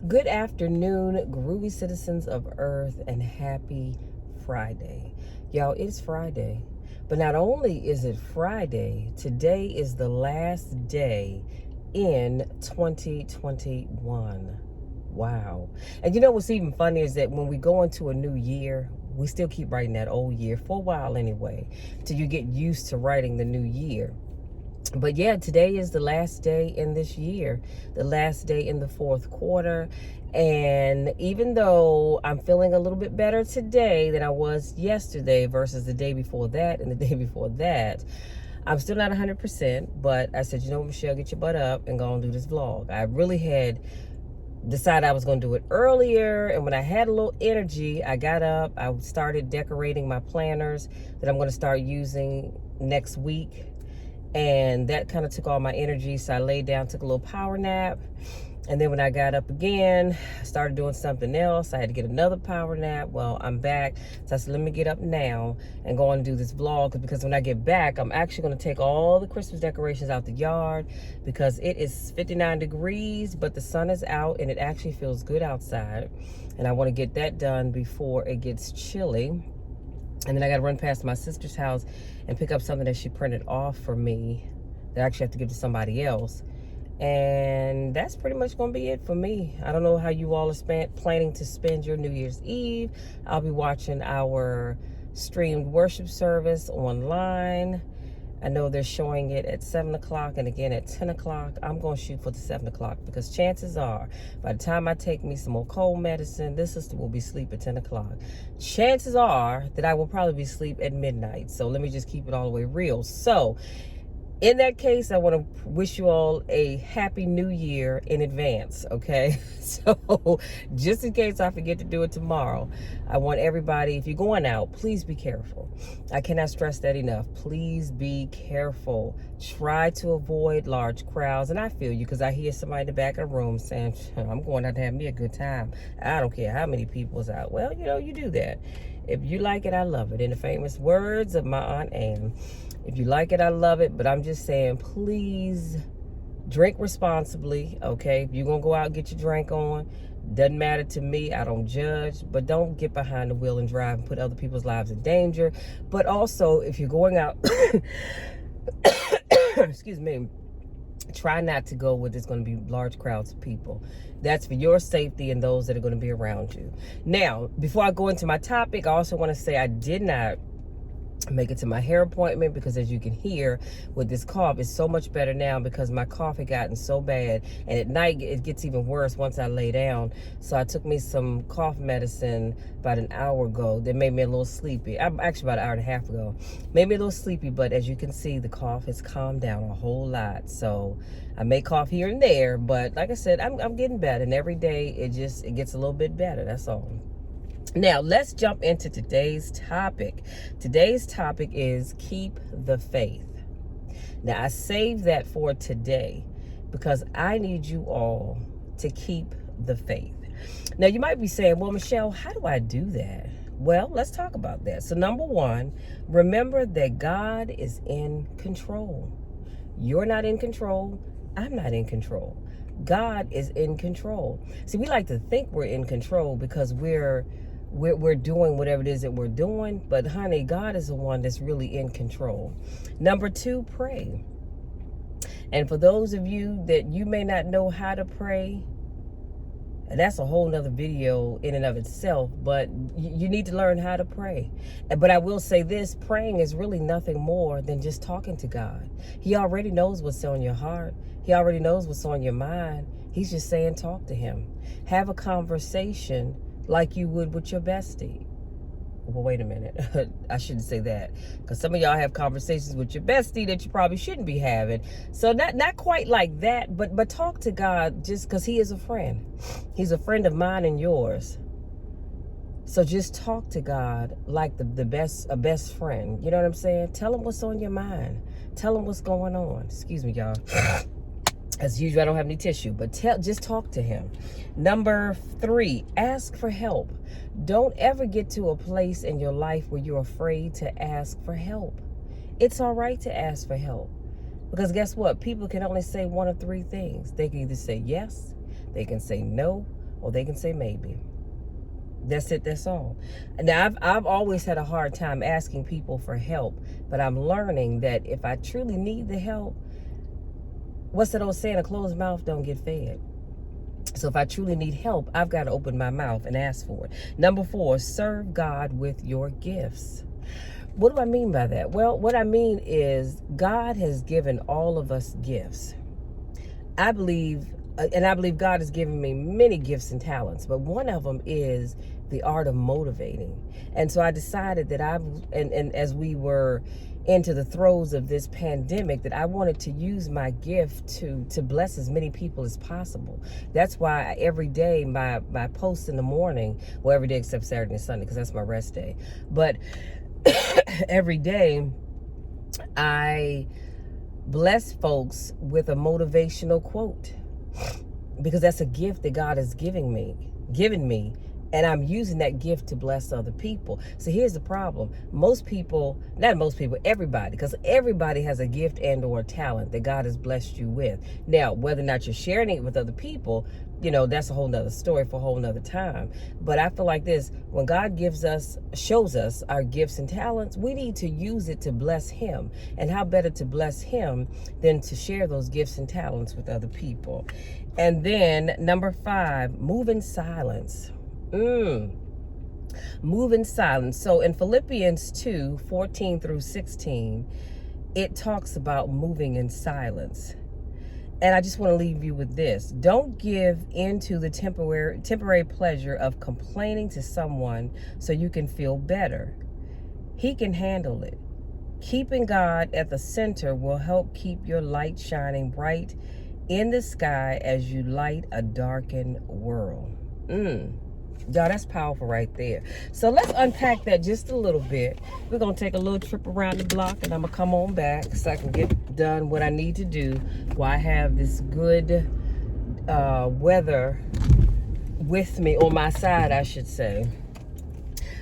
Good afternoon, groovy citizens of Earth, and happy Friday. Y'all, it's Friday. But not only is it Friday, today is the last day in 2021. Wow. And you know what's even funny is that when we go into a new year, we still keep writing that old year for a while anyway, till you get used to writing the new year. But yeah, today is the last day in this year, the last day in the fourth quarter. And even though I'm feeling a little bit better today than I was yesterday versus the day before that and the day before that, I'm still not 100%. But I said, you know what, Michelle, get your butt up and go and do this vlog. I really had decided I was going to do it earlier, and when I had a little energy, I got up, I started decorating my planners that I'm going to start using next week. And that kind of took all my energy, so I laid down, took a little power nap, and then when I got up again, I started doing something else. I had to get another power nap. Well, I'm back, so I said, let me get up now and go on and do this vlog, because when I get back, I'm actually going to take all the Christmas decorations out the yard, because it is 59 degrees, but the sun is out, and it actually feels good outside, and I want to get that done before it gets chilly. And then I got to run past my sister's house and pick up something that she printed off for me that I actually have to give to somebody else. And that's pretty much going to be it for me. I don't know how you all are planning to spend your New Year's Eve. I'll be watching our streamed worship service online. I know they're showing it at 7 o'clock and again at 10 o'clock. I'm going to shoot for the 7 o'clock, because chances are, by the time I take me some more cold medicine, this sister will be asleep at 10 o'clock. Chances are that I will probably be asleep at midnight. So let me just keep it all the way real. So in that case, I want to wish you all a happy new year in advance, okay? So just in case I forget to do it tomorrow, I want everybody, if you're going out, please be careful. I cannot stress that enough. Please be careful. Try to avoid large crowds. And I feel you, because I hear somebody in the back of the room saying, I'm going out to have me a good time. I don't care how many people's out. Well, you know, you do that. If you like it, I love it. In the famous words of my Aunt Anne, if you like it, I love it. But I'm just saying, please drink responsibly, okay? If you're going to go out and get your drink on, doesn't matter to me. I don't judge. But don't get behind the wheel and drive and put other people's lives in danger. But also, if you're going out, excuse me, try not to go where there's going to be large crowds of people. That's for your safety and those that are going to be around you. Now, before I go into my topic, I also want to say I did not make it to my hair appointment, because as you can hear with this cough, it's so much better now, because my cough had gotten so bad, and at night it gets even worse once I lay down. So I took me some cough medicine about an hour ago that made me a little sleepy. Actually about an hour and a half ago, made me a little sleepy, but as you can see, the cough has calmed down a whole lot. So I may cough here and there, but like I said, I'm getting better, and every day it gets a little bit better. That's all. Now, let's jump into today's topic. Today's topic is keep the faith. Now, I saved that for today because I need you all to keep the faith. Now, you might be saying, well, Michelle, how do I do that? Well, let's talk about that. So, number one, remember that God is in control. You're not in control. I'm not in control. God is in control. See, we like to think we're in control because we're doing whatever it is that we're doing. But honey, God is the one that's really in control. Number two, pray. And for those of you that you may not know how to pray, and that's a whole nother video in and of itself, but you need to learn how to pray. But I will say this, praying is really nothing more than just talking to God. He already knows what's on your heart. He already knows what's on your mind. He's just saying, talk to him. Have a conversation like you would with your bestie. Well, wait a minute. I shouldn't say that, because some of y'all have conversations with your bestie that you probably shouldn't be having. So not quite like that, but talk to God, just because he is a friend. He's a friend of mine and yours. So just talk to God like a best friend. You know what I'm saying? Tell him what's on your mind. Tell him what's going on. Excuse me, y'all. As usual, I don't have any tissue, but just talk to him. Number three, ask for help. Don't ever get to a place in your life where you're afraid to ask for help. It's all right to ask for help, because guess what? People can only say one of three things. They can either say yes, they can say no, or they can say maybe. That's it, that's all. Now, I've always had a hard time asking people for help, but I'm learning that if I truly need the help, what's that old saying, a closed mouth don't get fed. So if I truly need help, I've got to open my mouth and ask for it. Number 4, serve God with your gifts. What do I mean by that? Well, what I mean is God has given all of us gifts. I believe God has given me many gifts and talents, but one of them is the art of motivating. And so I decided that and as we were into the throes of this pandemic, that I wanted to use my gift to bless as many people as possible. That's why every day my post in the morning, well, every day except Saturday and Sunday, because that's my rest day, but every day I bless folks with a motivational quote, because that's a gift that God has given me, and I'm using that gift to bless other people. So here's the problem. Everybody, because everybody has a gift and or talent that God has blessed you with. Now, whether or not you're sharing it with other people, that's a whole nother story for a whole nother time. But I feel like this, when God shows us our gifts and talents, we need to use it to bless him. And how better to bless him than to share those gifts and talents with other people. And then number 5, move in silence. Move in silence. So in Philippians 2:14 through 16, it talks about moving in silence. And I just want to leave you with this. Don't give into the temporary pleasure of complaining to someone so you can feel better. He can handle it. Keeping God at the center will help keep your light shining bright in the sky as you light a darkened world. Y'all, that's powerful right there. So let's unpack that just a little bit. We're going to take a little trip around the block, and I'm going to come on back so I can get done what I need to do while I have this good weather with me, on my side, I should say.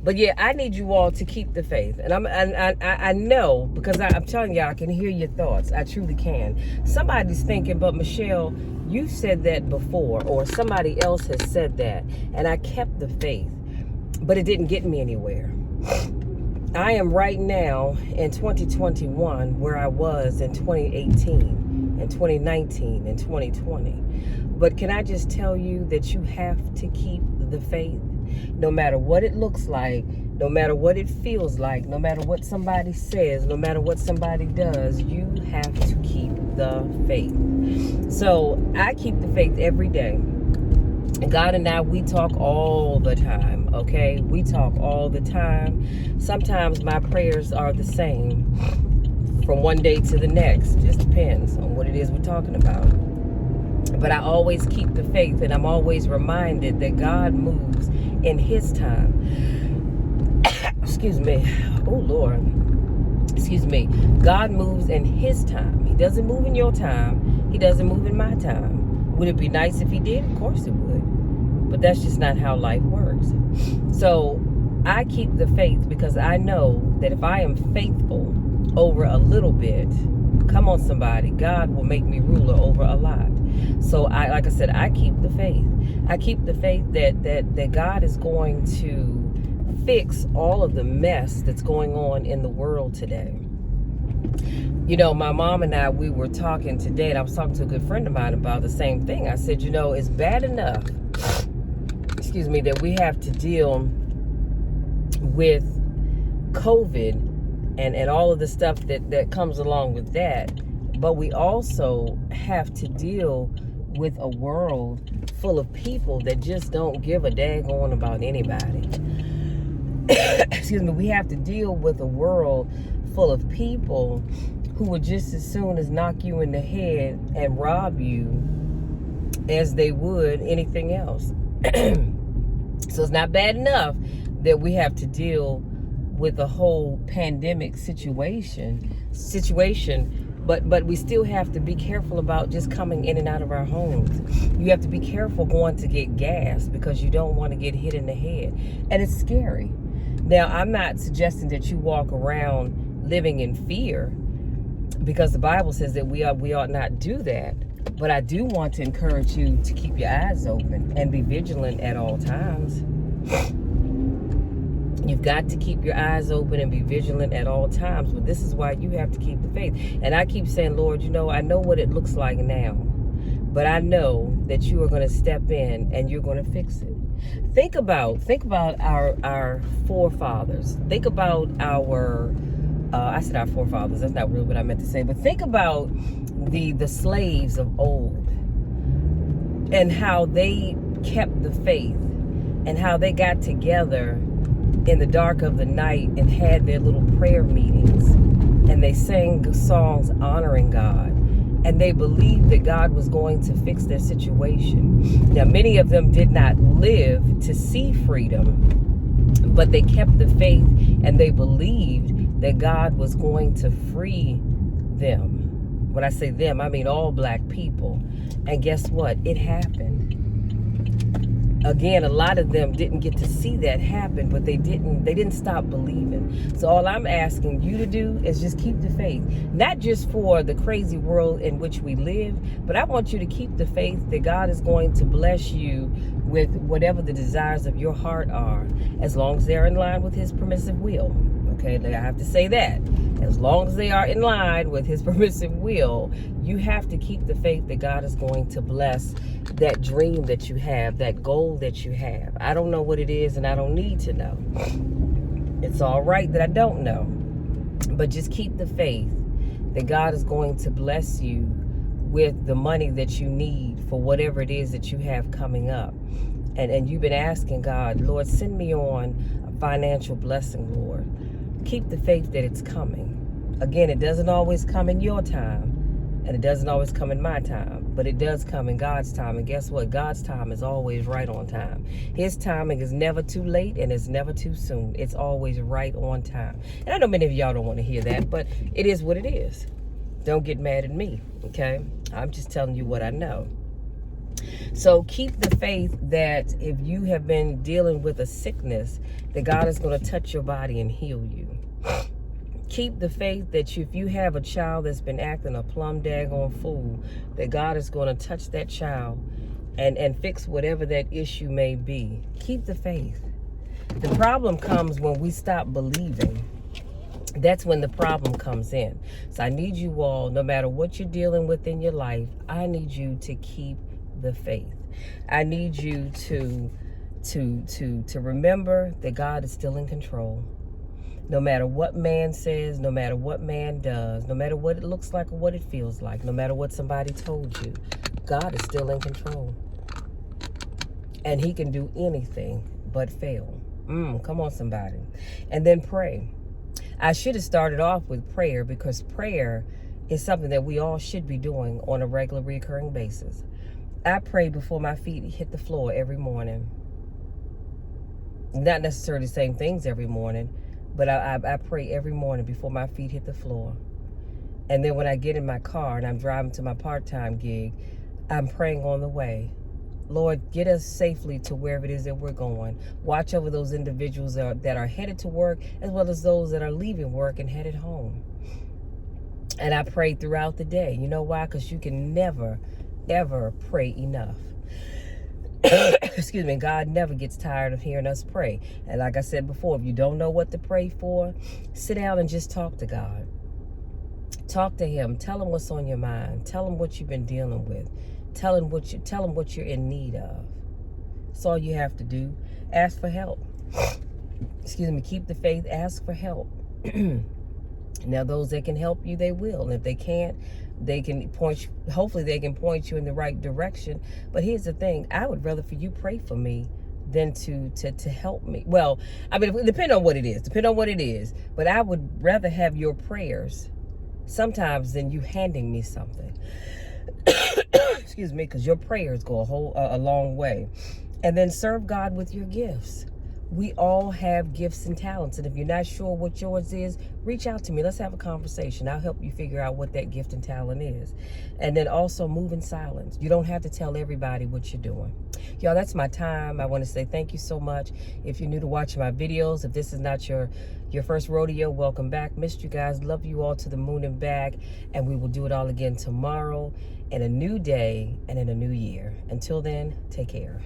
But yeah, I need you all to keep the faith. And I know, because I'm telling y'all, I can hear your thoughts. I truly can. Somebody's thinking, but Michelle, you said that before, or somebody else has said that, and I kept the faith, but it didn't get me anywhere. I am right now in 2021 where I was in 2018 and 2019 and 2020. But can I just tell you that you have to keep the faith? No matter what it looks like, no matter what it feels like, no matter what somebody says, no matter what somebody does, you have to keep the faith. So I keep the faith every day. And God and I, we talk all the time, okay? We talk all the time. Sometimes my prayers are the same from one day to the next. Just depends on what it is we're talking about. But I always keep the faith, and I'm always reminded that God moves in his time. Excuse me. Oh, Lord. Excuse me. God moves in his time. He doesn't move in your time. He doesn't move in my time. Would it be nice if he did? Of course it would. But that's just not how life works. So I keep the faith because I know that if I am faithful over a little bit, come on somebody, God will make me ruler over a lot. So like I said, I keep the faith. I keep the faith that God is going to fix all of the mess that's going on in the world today. My mom and I, we were talking today, and I was talking to a good friend of mine about the same thing. I said, it's bad enough, excuse me, that we have to deal with COVID and all of the stuff that comes along with that. But we also have to deal with a world full of people that just don't give a daggone about anybody. Excuse me. We have to deal with a world full of people who would just as soon as knock you in the head and rob you as they would anything else. So it's not bad enough that we have to deal with the whole pandemic situation, but we still have to be careful about just coming in and out of our homes. You have to be careful going to get gas because you don't want to get hit in the head. And it's scary. Now, I'm not suggesting that you walk around living in fear, because the Bible says that we ought not do that. But I do want to encourage you to keep your eyes open and be vigilant at all times. You've got to keep your eyes open and be vigilant at all times. But this is why you have to keep the faith. And I keep saying, Lord, I know what it looks like now. But I know that you are going to step in and you're going to fix it. Think about our forefathers. Think about I said our forefathers. That's not really what I meant to say. But think about the slaves of old and how they kept the faith and how they got together in the dark of the night and had their little prayer meetings, and they sang songs honoring God, and they believed that God was going to fix their situation. Now, many of them did not live to see freedom, but they kept the faith and they believed that God was going to free them. When I say them, I mean all black people. And guess what? It happened. Again, a lot of them didn't get to see that happen, but they didn't stop believing. So all I'm asking you to do is just keep the faith. Not just for the crazy world in which we live, but I want you to keep the faith that God is going to bless you with whatever the desires of your heart are, as long as they're in line with his permissive will. Okay, I have to say that. As long as they are in line with his permissive will, you have to keep the faith that God is going to bless that dream that you have, that goal that you have. I don't know what it is, and I don't need to know. It's all right that I don't know. But just keep the faith that God is going to bless you with the money that you need for whatever it is that you have coming up. And you've been asking God, Lord, send me on a financial blessing, Lord. Keep the faith that it's coming. Again, it doesn't always come in your time, and it doesn't always come in my time, but it does come in God's time. And guess what? God's time is always right on time. His timing is never too late, and it's never too soon. It's always right on time. And I know many of y'all don't want to hear that, but it is what it is. Don't get mad at me, okay? I'm just telling you what I know. So keep the faith that if you have been dealing with a sickness, that God is going to touch your body and heal you. Keep the faith that if you have a child that's been acting a plumb daggone fool, that God is going to touch that child and fix whatever that issue may be. Keep the faith. The problem comes when we stop believing. That's when the problem comes in. So I need you all, no matter what you're dealing with in your life, I need you to keep the faith. I need you to remember that God is still in control. No matter what man says, no matter what man does, no matter what it looks like or what it feels like, no matter what somebody told you, God is still in control. And he can do anything but fail. Come on, somebody. And then pray. I should have started off with prayer, because prayer is something that we all should be doing on a regular, recurring basis. I pray before my feet hit the floor every morning. Not necessarily the same things every morning, but I pray every morning before my feet hit the floor. And then when I get in my car and I'm driving to my part-time gig, I'm praying on the way. Lord, get us safely to wherever it is that we're going. Watch over those individuals that are headed to work, as well as those that are leaving work and headed home. And I pray throughout the day. You know why? Because you can never, ever pray enough. Excuse me. God never gets tired of hearing us pray. And like I said before, if you don't know what to pray for, sit down and just talk to God. Talk to him. Tell him what's on your mind. Tell him what you've been dealing with. Tell him what you're in need of. That's all you have to do. Ask for help. Excuse me. Keep the faith. Ask for help. Now, those that can help you, they will. And if they can't, they can point you, hopefully they can point you in the right direction. But here's the thing. I would rather for you pray for me than to help me. Well, I mean, depend on what it is. Depend on what it is. But I would rather have your prayers sometimes than you handing me something. Excuse me, because your prayers go a long way. And then serve God with your gifts. We all have gifts and talents. And if you're not sure what yours is, reach out to me. Let's have a conversation. I'll help you figure out what that gift and talent is. And then also move in silence. You don't have to tell everybody what you're doing. Y'all, that's my time. I want to say thank you so much. If you're new to watching my videos, if this is not your first rodeo, welcome back. Missed you guys. Love you all to the moon and back. And we will do it all again tomorrow, in a new day and in a new year. Until then, take care.